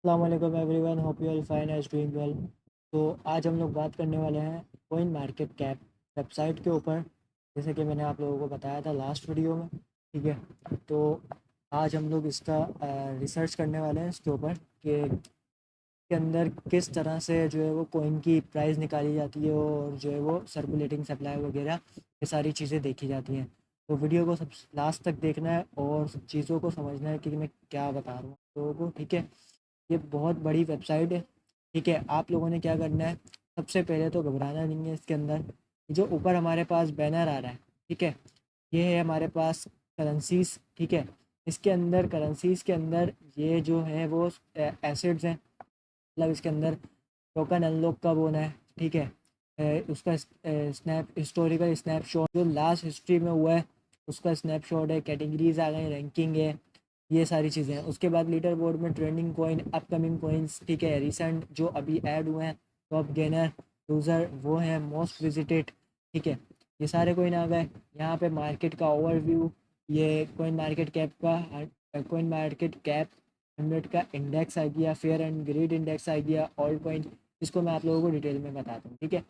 अस्सलाम everyone, hope you are fine as doing well. तो आज हम लोग बात करने वाले हैं कोइन मार्केट कैप वेबसाइट के ऊपर, जैसे कि मैंने आप लोगों को बताया था लास्ट वीडियो में। ठीक है, तो आज हम लोग इसका रिसर्च करने वाले हैं इसके ऊपर कि के अंदर किस तरह से जो है वो कोइन की प्राइस निकाली जाती है और जो है वो सर्कुलेटिंग सप्लाई वगैरह ये सारी चीज़ें देखी जाती हैं। तो वीडियो को सब लास्ट तक देखना है और सब चीज़ों को समझना है कि मैं क्या बता रहा हूँ लोगों को। ठीक है, ये बहुत बड़ी वेबसाइट है। ठीक है, आप लोगों ने क्या करना है, सबसे पहले तो घबराना नहीं है। इसके अंदर जो ऊपर हमारे पास बैनर आ रहा है, ठीक है, ये है हमारे पास करेंसीज। ठीक है, इसके अंदर करेंसीज के अंदर ये जो है वो एसिड्स हैं, मतलब इसके अंदर टोकन अनलॉक कब होना है। ठीक है, उसका स्नैप हिस्टोरिकल स्नैपशॉट जो लास्ट हिस्ट्री में हुआ है उसका स्नैपशॉट है, कैटेगरीज आ गए, रैंकिंग है, ये सारी चीज़ें हैं। उसके बाद लीडर बोर्ड में ट्रेंडिंग कॉइन, अपकमिंग कॉइन्स, ठीक है, रिसेंट जो अभी ऐड हुए हैं, टॉप गेनर, यूज़र वो हैं, मोस्ट विजिटेड। ठीक है, ये सारे कॉइन आ गए। यहाँ पे मार्केट का ओवरव्यू, ये कॉइन मार्केट कैप 100 का इंडेक्स आ गया, फेयर एंड ग्रेड इंडेक्स आ गया, ऑल कॉइन, इसको मैं आप लोगों को डिटेल में बताता हूँ। ठीक है,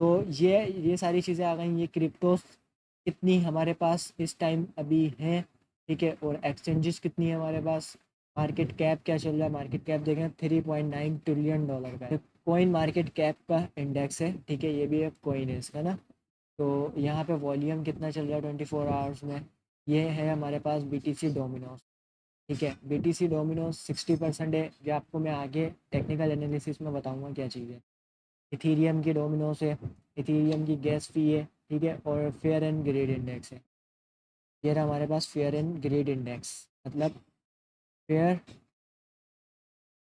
तो ये सारी चीज़ें आ गई। ये क्रिप्टोस कितनी हमारे पास इस टाइम अभी हैं, ठीक है, और एक्सचेंजेस कितनी है हमारे पास, मार्केट कैप क्या चल रहा है। मार्केट कैप देखें $3.9 ट्रिलियन का है। कॉइन मार्केट कैप का इंडेक्स है, ठीक है, ये भी एक कॉइन है इसका ना। तो यहाँ पे वॉल्यूम कितना चल रहा है 24 आवर्स में, ये है हमारे पास BTC डोमिनोज। ठीक है, BTC डोमिनोज 60% है, ये आपको मैं आगे टेक्निकल एनालिसिस में बताऊंगा क्या चीज़ है। इथीरियम की डोमिनोज है, इथीरियम की गैस फी है, ठीक है, और फेयर एंड ग्रेड इंडेक्स है। ये रहा हमारे पास फेयर एंड ग्रेड इंडेक्स, मतलब फेयर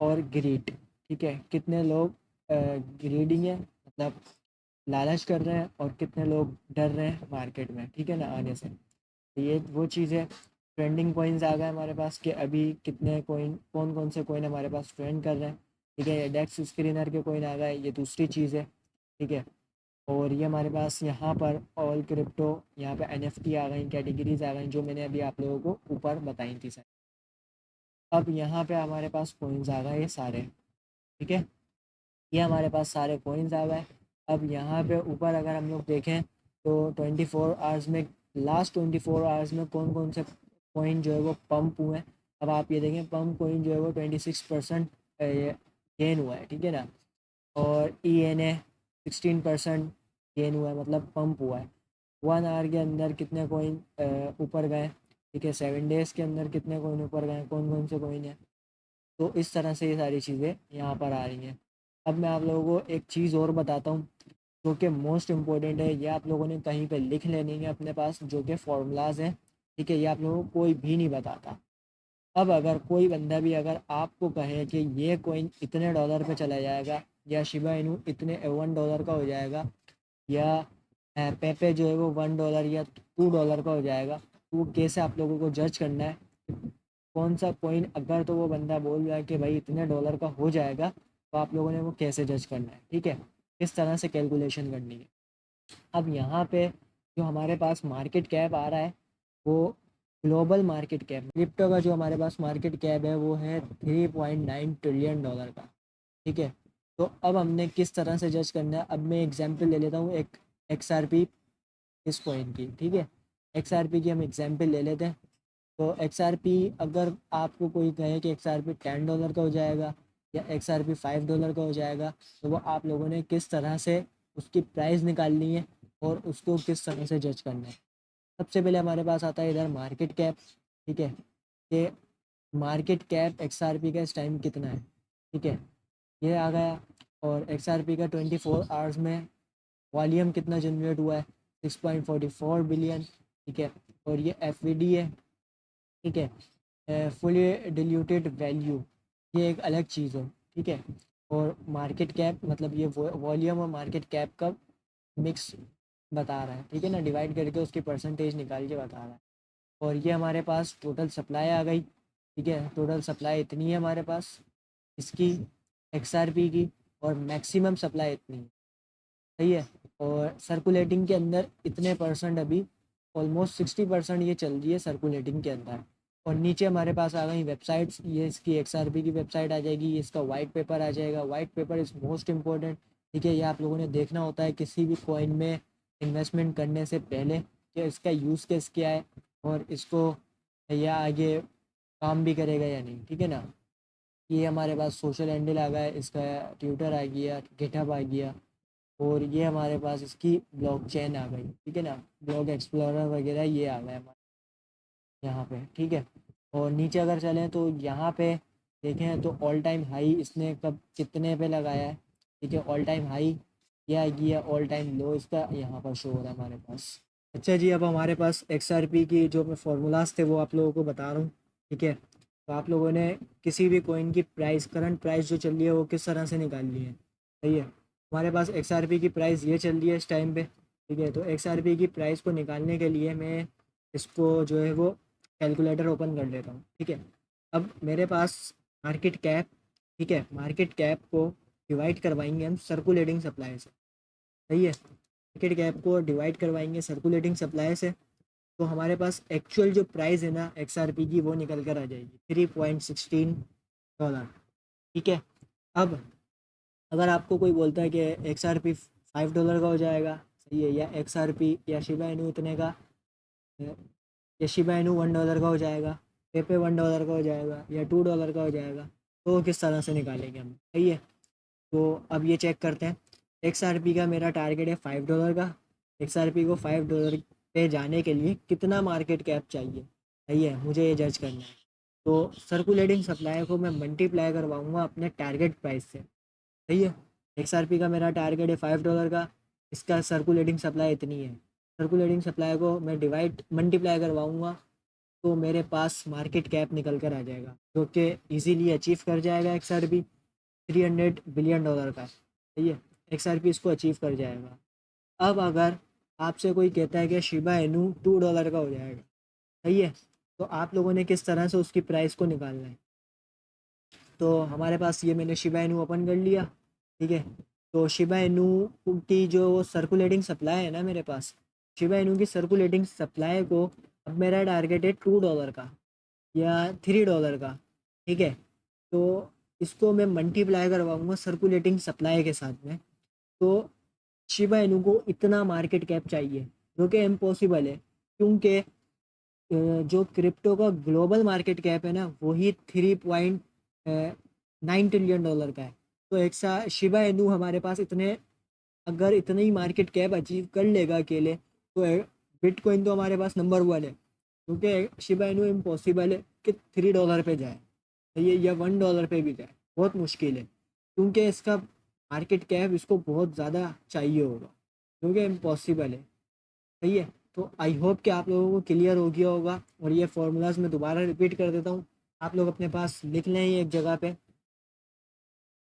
और ग्रीड। ठीक है, कितने लोग ग्रीडिंग है, मतलब लालच कर रहे हैं, और कितने लोग डर रहे हैं मार्केट में, ठीक है ना, आने से। तो ये वो चीज़ है। ट्रेंडिंग कॉइन्स आ गए हमारे पास कि अभी कितने कॉइन, कौन कौन से कॉइन हमारे पास ट्रेंड कर रहे हैं। ठीक है, डेक्स स्क्रीनर के कॉइन आ गए, ये दूसरी चीज़ है। ठीक है, और ये हमारे पास यहाँ पर ऑल क्रिप्टो, यहाँ पे NFT आ गई, कैटेगरीज आ गई, जो मैंने अभी आप लोगों को ऊपर बताई थी सर। अब यहाँ पे हमारे पास कॉइन्स आ गए ये सारे। ठीक है, ये हमारे पास सारे कॉइन्स आ गए। अब यहाँ पे ऊपर अगर हम लोग देखें तो 24 आवर्स में, लास्ट 24 आवर्स में कौन कौन से कॉइन जो है वो पंप हुए हैं। अब आप ये देखें, पंप कॉइन जो है वो 26% गेन हुआ है, ठीक है ना, और ENA 16% गेन हुआ है, मतलब पंप हुआ है। 1 आवर के अंदर कितने कॉइन ऊपर गए, ठीक है, 7 डेज़ के अंदर कितने कॉइन ऊपर गए, कौन कौन से कॉइन है। तो इस तरह से ये सारी चीज़ें यहाँ पर आ रही हैं। अब मैं आप लोगों को एक चीज़ और बताता हूँ जो कि मोस्ट इम्पोर्टेंट है, ये आप लोगों ने कहीं पे लिख लेनी है अपने पास, जो कि फार्मूलाज हैं। ठीक है, ये आप लोगों को कोई भी नहीं बताता। अब अगर कोई बंदा भी अगर आपको कहे कि ये कॉइन इतने डॉलर पे चला जाएगा, या शिबा इनू इतने $1 का हो जाएगा, या पेपे जो है वो $1 या $2 का हो जाएगा, तो वो कैसे आप लोगों को जज करना है कौन सा कॉइन, अगर तो वो बंदा बोल रहा है कि भाई इतने डॉलर का हो जाएगा, तो आप लोगों ने वो कैसे जज करना है। ठीक है, किस तरह से कैलकुलेशन करनी है। अब यहाँ पे जो हमारे पास मार्केट कैप आ रहा है वो ग्लोबल मार्केट कैप, क्रिप्टो का जो हमारे पास मार्केट कैप है वो है $3.9 ट्रिलियन का। ठीक है, तो अब हमने किस तरह से जज करना है, अब मैं एग्जांपल ले लेता हूँ एक XRP इस कॉइन की। ठीक है, XRP की हम एग्जांपल ले लेते हैं। तो XRP, अगर आपको कोई कहे कि XRP $10 का हो जाएगा या XRP $5 का हो जाएगा, तो वो आप लोगों ने किस तरह से उसकी प्राइस निकालनी है और उसको किस तरह से जज करना है। सबसे पहले हमारे पास आता है इधर मार्केट कैप। ठीक है, कि मार्केट कैप XRP का इस टाइम कितना है। ठीक है, ये आ गया। और XRP का 24 आवर्स में वॉल्यूम कितना जनरेट हुआ है, 6.44 बिलियन। ठीक है, और ये FVD है। ठीक है, फुली डिल्यूटेड वैल्यू, ये एक अलग चीज़ है। ठीक है, और मार्केट कैप, मतलब ये वॉल्यूम और मार्केट कैप का मिक्स बता रहा है। ठीक है ना, डिवाइड करके उसकी परसेंटेज निकाल के बता रहा है। और ये हमारे पास टोटल सप्लाई आ गई। ठीक है, टोटल सप्लाई इतनी है हमारे पास इसकी, XRP की, और मैक्सिमम सप्लाई इतनी है। सही है, और सर्कुलेटिंग के अंदर इतने परसेंट अभी, ऑलमोस्ट 60% ये चल रही है सर्कुलेटिंग के अंदर, और नीचे हमारे पास आ गई वेबसाइट्स, ये इसकी XRP की वेबसाइट आ जाएगी, ये इसका वाइट पेपर आ जाएगा। White paper is most important, ठीक है। ये आप लोगों ने देखना होता है किसी भी कॉइन में इन्वेस्टमेंट करने से पहले कि इसका यूज़ केस क्या है और इसको या आगे काम भी करेगा या नहीं, ठीक है ना। ये हमारे पास सोशल हैंडल आ गया, इसका ट्विटर आ गया, गिटहब आ गया, और ये हमारे पास इसकी ब्लॉकचेन आ गई, ठीक है ना। ब्लॉक एक्सप्लोरर वगैरह ये आ गया हमारे यहाँ पे, ठीक है। और नीचे अगर चलें तो यहाँ पे देखें तो ऑल टाइम हाई इसने कब कितने पे लगाया है, ठीक है। ऑल टाइम हाई ये आ गया, ऑल टाइम लो इसका यहाँ पर शो हो रहा है हमारे पास। अच्छा जी, अब हमारे पास XRP की जो मैं फार्मूलाज थे वो आप लोगों को बता रहा हूँ, ठीक है। तो आप लोगों ने किसी भी कॉइन की प्राइस, करंट प्राइस जो चल रही है वो किस तरह से निकालनी है, सही है। हमारे पास XRP की प्राइस ये चल रही है इस टाइम पे, ठीक है। तो XRP की प्राइस को निकालने के लिए मैं इसको जो है वो कैलकुलेटर ओपन कर लेता हूँ, ठीक है। अब मेरे पास मार्केट कैप, ठीक है, मार्केट कैप को डिवाइड करवाएंगे हम सर्कुलेटिंग सप्लाई से, सही है। मार्केट कैप को डिवाइड करवाएंगे सर्कुलेटिंग सप्लाई से, तो हमारे पास एक्चुअल जो प्राइस है ना XRP की वो निकल कर आ जाएगी $3.16, ठीक है। अब अगर आपको कोई बोलता है कि XRP $5 का हो जाएगा, सही है, या XRP या शिबा इनू इतने का, या शिबा इनू $1 का हो जाएगा, पेपे $1 का हो जाएगा, या $2 का हो जाएगा, तो किस तरह से निकालेंगे हम, सही है। तो अब ये चेक करते हैं। XRP का मेरा टारगेट है $5 का। XRP को $5 पे जाने के लिए कितना मार्केट कैप चाहिए, सही है, मुझे ये जज करना है। तो सर्कुलेटिंग सप्लाई को मैं मल्टीप्लाई करवाऊँगा अपने टारगेट प्राइस से, सही है। XRP का मेरा टारगेट है $5 का, इसका सर्कुलेटिंग सप्लाई इतनी है। सर्कुलेटिंग सप्लाई को मैं डिवाइड मल्टीप्लाई करवाऊँगा तो मेरे पास मार्केट कैप निकल कर आ जाएगा, जो कि इजीली अचीव कर जाएगा। XRP $300 बिलियन का है, सही है। XRP इसको अचीव कर जाएगा। अब अगर आपसे कोई कहता है कि शिबा इनू $2 का हो जाएगा, सही है, तो आप लोगों ने किस तरह से उसकी प्राइस को निकालना है। तो हमारे पास ये मैंने शिबा इनू ओपन कर लिया, ठीक है। तो शिबा इनू की जो सर्कुलेटिंग सप्लाई है ना मेरे पास, शिबा इनू की सर्कुलेटिंग सप्लाई को, अब मेरा टारगेट है $2 का या $3 का, ठीक है। तो इसको मैं मल्टीप्लाई करवाऊँगा सर्कुलेटिंग सप्लाई के साथ में, तो शिबा इनू को इतना मार्केट कैप चाहिए, जो कि इम्पॉसिबल है, क्योंकि जो क्रिप्टो का ग्लोबल मार्केट कैप है ना वही $3.9 ट्रिलियन का है। तो एक सा शिबा इनू हमारे पास इतने, अगर इतने ही मार्केट कैप अचीव कर लेगा अकेले, तो बिटकॉइन तो हमारे पास नंबर 1 है, क्योंकि शिबा इनू इम्पॉसिबल है कि $3 पे जाए, ये या $1 पे भी जाए, बहुत मुश्किल है, क्योंकि इसका मार्केट कैप इसको बहुत ज़्यादा चाहिए होगा, क्योंकि इम्पॉसिबल है, सही है। तो आई होप कि आप लोगों को क्लियर हो गया होगा, और ये फार्मूलाज मैं दोबारा रिपीट कर देता हूँ, आप लोग अपने पास लिख लें एक जगह पे।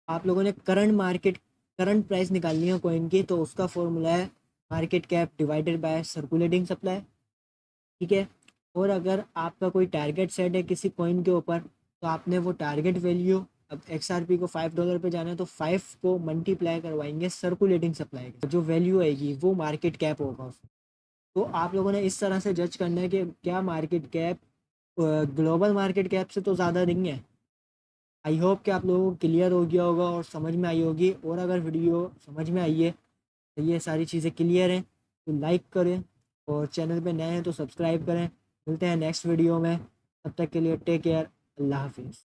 आप लोगों ने करंट प्राइस निकालनी है कॉइन की, तो उसका फॉर्मूला है market cap divided by circulating supply, ठीक है। और अगर आपका कोई टारगेट सेट है किसी कॉइन के ऊपर, तो आपने वो टारगेट वैल्यू, अब XRP को $5 पे जाना है तो 5 को मल्टीप्लाई करवाएंगे सर्कुलेटिंग सप्लाई के, जो वैल्यू आएगी वो मार्केट कैप होगा उसका। तो आप लोगों ने इस तरह से जज करना है कि क्या market cap global market cap से तो ज़्यादा नहीं है। आई होप कि आप लोगों को क्लियर हो गया होगा और समझ में आई होगी, और अगर वीडियो समझ में आई है तो ये सारी चीज़ें क्लियर हैं तो लाइक करें, और चैनल पे नए हैं तो सब्सक्राइब करें। मिलते हैं नेक्स्ट वीडियो में, तब तक के लिए टेक केयर, अल्लाह हाफिज़।